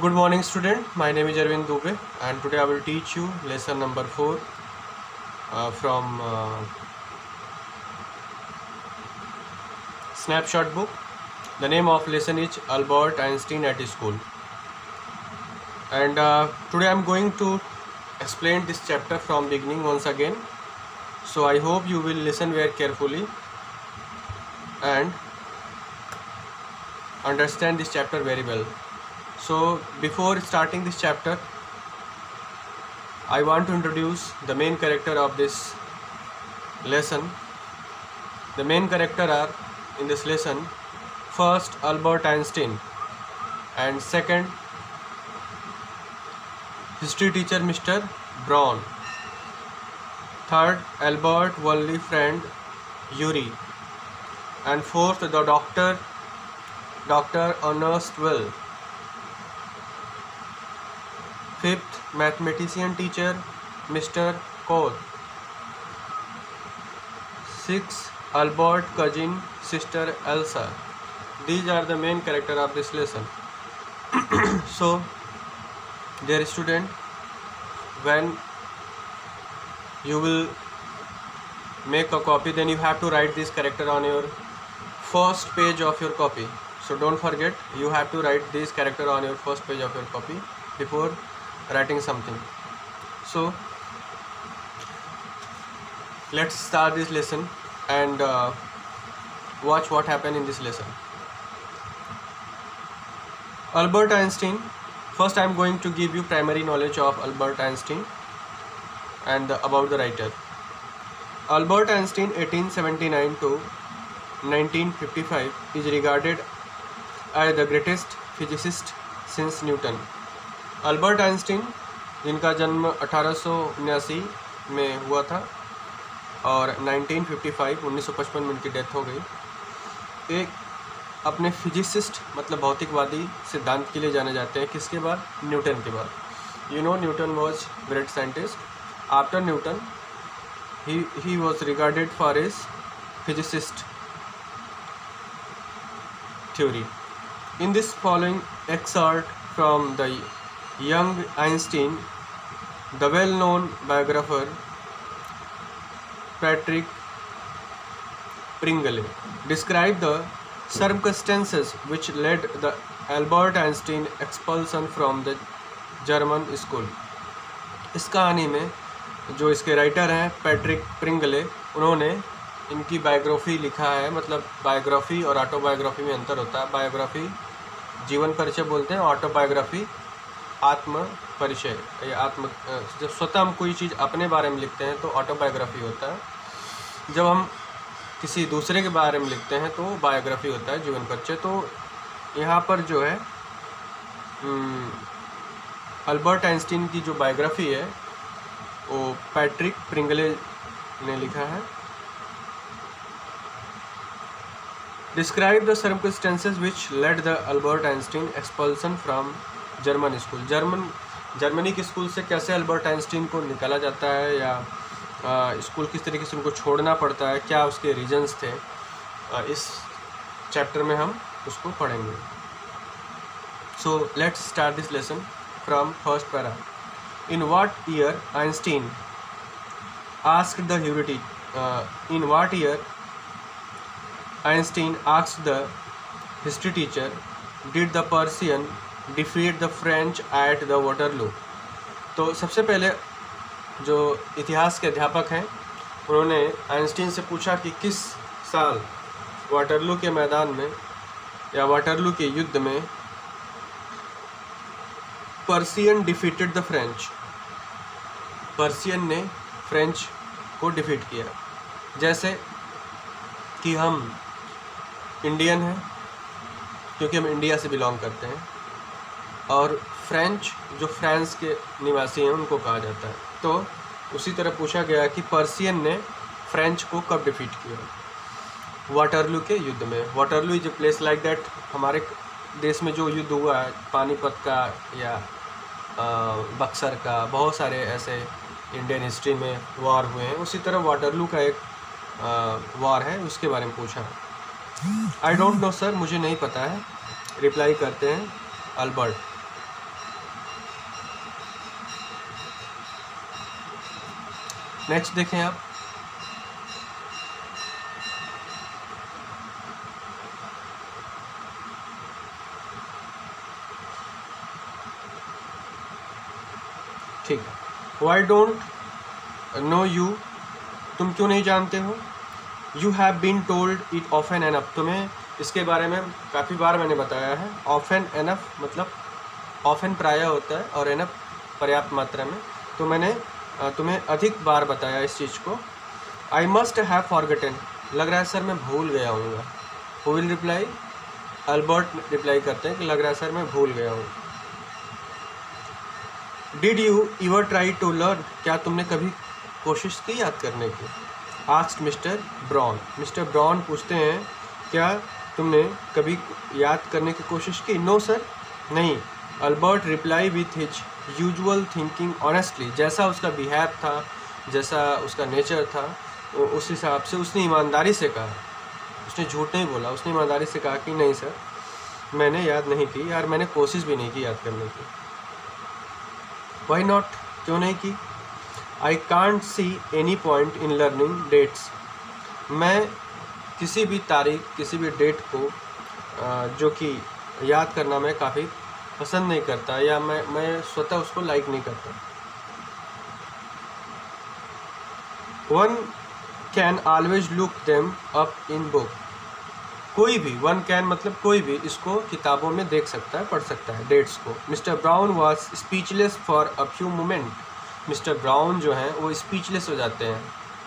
Good morning, student. My name is Arvind Dubey, and today I will teach you lesson number 4 from Snapshot book. The name of lesson is Albert Einstein at School, and today I am going to explain this chapter from beginning once again. So I hope you will listen very carefully and understand this chapter very well. So before starting this chapter, I want to introduce the main character of this lesson. The main character are in this lesson: first, Albert Einstein, and second, history teacher Mr. Braun. Third, Albert only friend Yuri, and fourth, the Dr. Ernest Well. Fifth, mathematician teacher Mr. Koch. Sixth, Albert cousin sister Elsa. These are the main character of this lesson. So, dear student, when you will make a copy, then you have to write this character on your first page of your copy. So don't forget, you have to write this character on your first page of your copy before writing something. So let's start this lesson and watch what happened in this lesson. Albert Einstein. First I am going to give you primary knowledge of Albert Einstein and about the writer. Albert Einstein 1879 to 1955 is regarded as the greatest physicist since Newton. Albert Einstein, जिनका जन्म 1879 में हुआ था और 1955 में उनकी death हो गई, एक अपने फिजिसिस्ट मतलब भौतिकवादी सिद्धांत के लिए जाने जाते हैं. किसके बाद? न्यूटन के बाद. You know Newton was great scientist. After Newton he was regarded for his physicist theory. In this following excerpt from the young Einstein, the well-known biographer Patrick Pringle described the circumstances which led the Albert Einstein expulsion from the German school. इस कहानी में जो इसके writer हैं Patrick प्रिंगले, उन्होंने इनकी biography लिखा है. मतलब बायोग्राफी और ऑटोबायोग्राफी में अंतर होता है. बायोग्राफी जीवन परिचय बोलते हैं, ऑटोबायोग्राफी आत्म परिचय या जब स्वतः हम कोई चीज़ अपने बारे में लिखते हैं तो ऑटोबायोग्राफी होता है. जब हम किसी दूसरे के बारे में लिखते हैं तो बायोग्राफी होता है, जीवन परिचय. तो यहाँ पर जो है अल्बर्ट आइंस्टीन की जो बायोग्राफी है वो पैट्रिक प्रिंगले ने लिखा है. Describe the circumstances which lead the Albert Einstein expulsion from German school. Germany के स्कूल से कैसे अल्बर्ट आइंस्टीन को निकाला जाता है या स्कूल किस तरीके से उनको छोड़ना पड़ता है, क्या उसके रीजंस थे, इस चैप्टर में हम उसको पढ़ेंगे. So let's start this lesson from first para. In what year Einstein asked the history teacher, did the Persian defeat the French at the Waterloo? तो सबसे पहले जो इतिहास के अध्यापक हैं उन्होंने आइंस्टीन से पूछा कि किस साल वाटरलू के मैदान में या वाटरलू के युद्ध में Persian defeated the French. Persian ने फ्रेंच को डिफीट किया. जैसे कि हम इंडियन हैं क्योंकि हम इंडिया से बिलोंग करते हैं, और फ्रेंच जो फ्रांस के निवासी हैं उनको कहा जाता है. तो उसी तरह पूछा गया कि पर्सियन ने फ्रेंच को कब डिफीट किया? वाटरलू के युद्ध में. Waterloo is a place like that. हमारे देश में जो युद्ध हुआ है पानीपत का या बक्सर का, बहुत सारे ऐसे इंडियन हिस्ट्री में वॉर हुए हैं, उसी तरह वाटरलू का एक वॉर है, उसके बारे में पूछा. आई डोंट नो सर, मुझे नहीं पता है, रिप्लाई करते हैं अल्बर्ट. नेक्स्ट देखें आप, ठीक है। वाई डोंट नो यू, तुम क्यों नहीं जानते हो। You have been told it often enough, तुम्हें इसके बारे में काफ़ी बार मैंने बताया है। ऑफन एनफ मतलब ऑफन प्राय होता है और एनफ पर्याप्त मात्रा में, तो मैंने तुम्हें अधिक बार बताया इस चीज़ को। आई मस्ट हैव फॉरगेटन, लग रहा है सर मैं भूल गया हूँ। Who will reply, Albert reply करते हैं कि लग रहा है सर मैं भूल गया हूँ। Did you ever try to learn, क्या तुमने कभी कोशिश की याद करने की। Asked mister Brown, mister Brown पूछते हैं क्या तुमने कभी याद करने की कोशिश की। नो सर, नहीं। Albert reply with his usual thinking honestly, जैसा उसका बिहेव था, जैसा उसका नेचर था, उस हिसाब से उसने ईमानदारी से कहा, उसने झूठ नहीं बोला, उसने ईमानदारी से कहा कि नहीं सर मैंने याद नहीं की, यार मैंने कोशिश भी नहीं की याद करने की। वाई नॉट, क्यों नहीं की। I can't see any point in learning dates, मैं किसी भी तारीख, किसी भी डेट को जो कि याद करना मैं काफ़ी पसंद नहीं करता, या मैं स्वतः उसको लाइक नहीं करता। One can always look them up in book, कोई भी, वन कैन मतलब कोई भी इसको किताबों में देख सकता है, पढ़ सकता है डेट्स को। Mister brown was speechless for a few moment, mister brown जो हैं वो स्पीचलेस हो जाते हैं।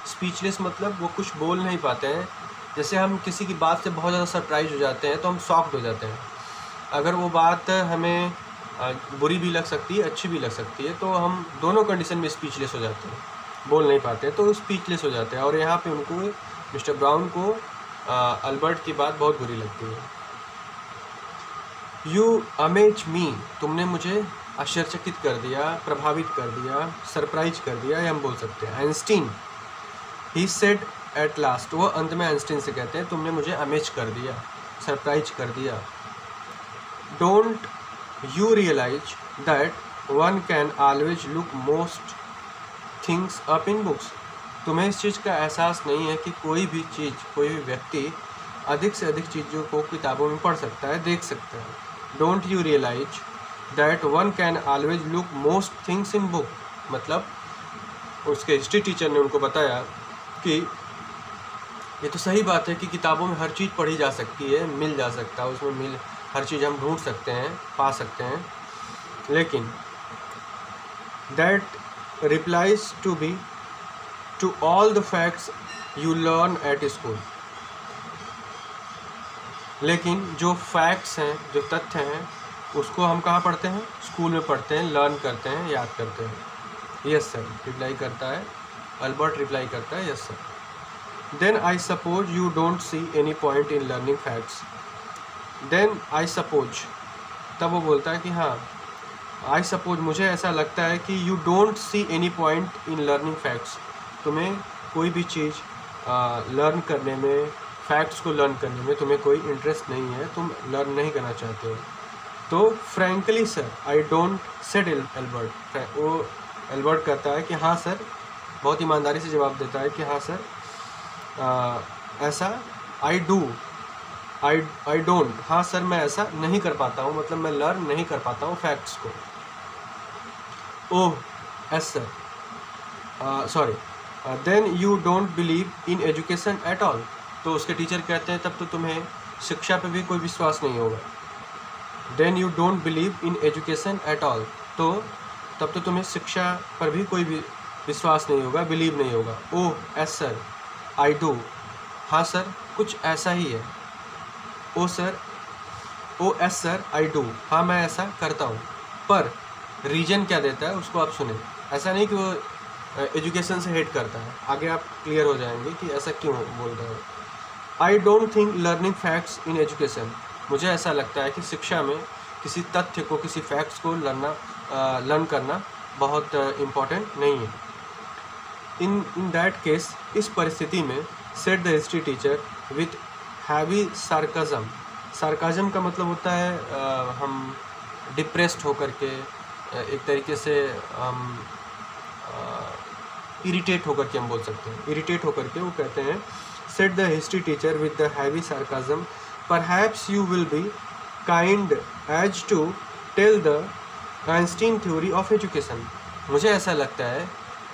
स्पीचलेस मतलब वो कुछ बोल नहीं पाते हैं। जैसे हम किसी की बात से बहुत ज़्यादा सरप्राइज हो जाते हैं तो हम शॉक्ड हो जाते हैं। अगर वो बात हमें बुरी भी लग सकती है, अच्छी भी लग सकती है, तो हम दोनों कंडीशन में स्पीचलेस हो जाते हैं, बोल नहीं पाते, तो स्पीचलेस हो जाते हैं। और यहाँ पे उनको, मिस्टर ब्राउन को अल्बर्ट की बात बहुत बुरी लगती है। यू अमेज मी, तुमने मुझे आश्चर्यचकित कर दिया, प्रभावित कर दिया, सरप्राइज कर दिया, ये हम बोल सकते हैं। Einstein, he said at last, वो अंत में आइंस्टीन से कहते हैं तुमने मुझे अमेज कर दिया, सरप्राइज कर दिया। Don't you realise that one can always look most things up in books, तुम्हें इस चीज़ का एहसास नहीं है कि कोई भी चीज़, कोई भी व्यक्ति अधिक से अधिक चीज़ों को किताबों में पढ़ सकता है, देख सकता है। Don't you realise that one can always look most things in book, मतलब उसके हिस्ट्री टीचर ने उनको बताया कि ये तो सही बात है कि किताबों में हर चीज़ पढ़ी जा सकती है, मिल जा सकता है, उसमें हर चीज़ हम ढूंढ सकते हैं, पा सकते हैं, लेकिन that replies to be to all the facts you learn at school, लेकिन जो फैक्ट्स हैं, जो तथ्य हैं, उसको हम कहाँ पढ़ते हैं, स्कूल में पढ़ते हैं, लर्न करते हैं, याद करते हैं। यस सर रिप्लाई करता है, अल्बर्ट रिप्लाई करता है, yes sir. Then I suppose you don't see any point in learning facts, then I suppose, तब वो बोलता है कि हाँ, आई सपोज मुझे ऐसा लगता है कि you don't see any point in learning facts, तुम्हें कोई भी चीज़ लर्न करने में, फैक्ट्स को लर्न करने में तुम्हें कोई इंटरेस्ट नहीं है, तुम लर्न नहीं करना चाहते हो। तो frankly sir I don't, said Albert, वो एल्बर्ट कहता है कि हाँ सर, बहुत ईमानदारी से जवाब देता है कि हाँ सर, ऐसा आई डू, आई डोंट, हाँ सर मैं ऐसा नहीं कर पाता हूँ, मतलब मैं लर्न नहीं कर पाता हूँ फैक्ट्स को। Oh yes sir, sorry, then you don't believe in education at all, तो उसके टीचर कहते हैं तब तो तुम्हें शिक्षा पे भी कोई विश्वास नहीं होगा। Then you don't believe in education at all, तो तब तो तुम्हें शिक्षा पर भी कोई भी विश्वास नहीं होगा, बिलीव नहीं होगा। Oh yes sir I do, हाँ सर कुछ ऐसा ही है। Oh sir, oh yes sir I do, हाँ मैं ऐसा करता हूँ। पर रीजन क्या देता है उसको आप सुने, ऐसा नहीं कि वो एजुकेशन से हेट करता है, आगे आप क्लियर हो जाएंगे कि ऐसा क्यों बोल रहे हो। I don't think learning facts in education, मुझे ऐसा लगता है कि शिक्षा में किसी तथ्य को, किसी फैक्ट्स को लर्न करना बहुत इम्पॉर्टेंट नहीं है। इन दैट केस, इस परिस्थिति में, said the history teacher with heavy sarcasm, sarcasm का मतलब होता है हम डिप्रेस्ड होकर के, एक तरीके से हम इरिटेट होकर के हम बोल सकते हैं, इरिटेट होकर के वो कहते हैं, said the history teacher with the heavy sarcasm, perhaps you will be kind as to tell the Einstein theory of education. मुझे ऐसा लगता है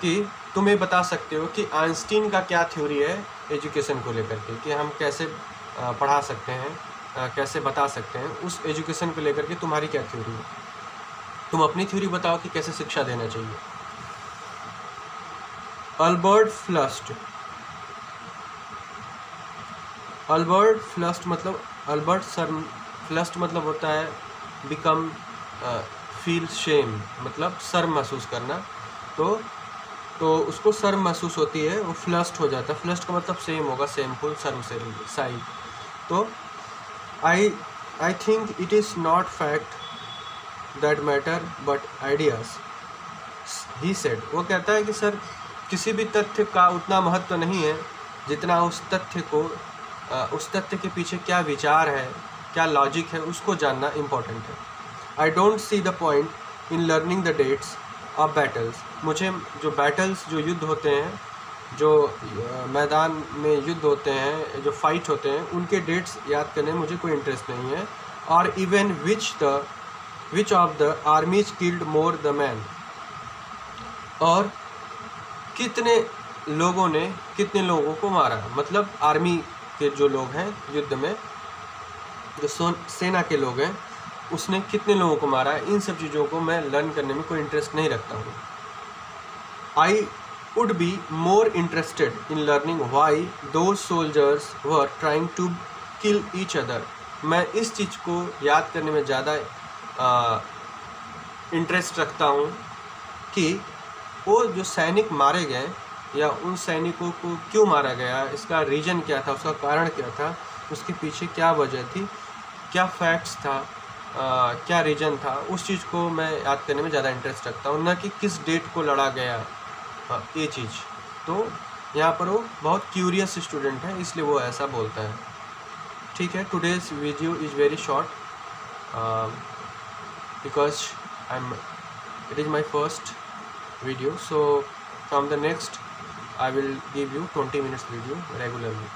कि तुम ये बता सकते हो कि आइंस्टीन का क्या थ्योरी है एजुकेशन को लेकर के, कि हम कैसे पढ़ा सकते हैं, कैसे बता सकते हैं उस एजुकेशन को लेकर के तुम्हारी क्या थ्योरी है। तुम अपनी थ्योरी बताओ कि कैसे शिक्षा देना चाहिए। अल्बर्ट फ्लस्ट, अल्बर्ट फ्लस्ट मतलब अल्बर्ट सर फ्लस्ट मतलब होता है बिकम फील शेम, मतलब शर्म महसूस करना। तो उसको शर्म महसूस होती है, वो फ्लस्ट हो जाता है। फ्लस्ट का मतलब सेम होगा, सेमफुल, शर्म से साई। तो I think it is not fact that matter but ideas, he said. वो कहता है कि सर किसी भी तथ्य का उतना महत्व नहीं है जितना उस तथ्य को, उस तथ्य के पीछे क्या विचार है, क्या लॉजिक है, उसको जानना इम्पोर्टेंट है। I don't see the point in learning the dates of battles. मुझे जो बैटल्स, जो युद्ध होते हैं, जो मैदान में युद्ध होते हैं, जो फाइट होते हैं, उनके डेट्स याद करने में मुझे कोई इंटरेस्ट नहीं है। और even which of the armies killed more the man, और कितने लोगों ने कितने लोगों को मारा, मतलब आर्मी के जो लोग हैं युद्ध में, जो सेना के लोग हैं, उसने कितने लोगों को मारा है, इन सब चीज़ों को मैं लर्न करने में कोई इंटरेस्ट नहीं रखता हूँ। I would be more interested in learning why those soldiers were trying to kill each other. मैं इस चीज़ को याद करने में ज़्यादा इंटरेस्ट रखता हूँ कि वो जो सैनिक मारे गए, या उन सैनिकों को क्यों मारा गया, इसका रीज़न क्या था, उसका कारण क्या था, उसके पीछे क्या वजह थी, क्या फैक्ट्स था, क्या रीजन था, उस चीज़ को मैं याद करने में ज़्यादा इंटरेस्ट रखता हूँ, न कि किस डेट को लड़ा गया, ये चीज़। तो यहाँ पर वो बहुत क्यूरियस स्टूडेंट है, इसलिए वो ऐसा बोलता है। ठीक है, today's video is very short because it is my first video, so from the next I will give you 20 minutes video regularly.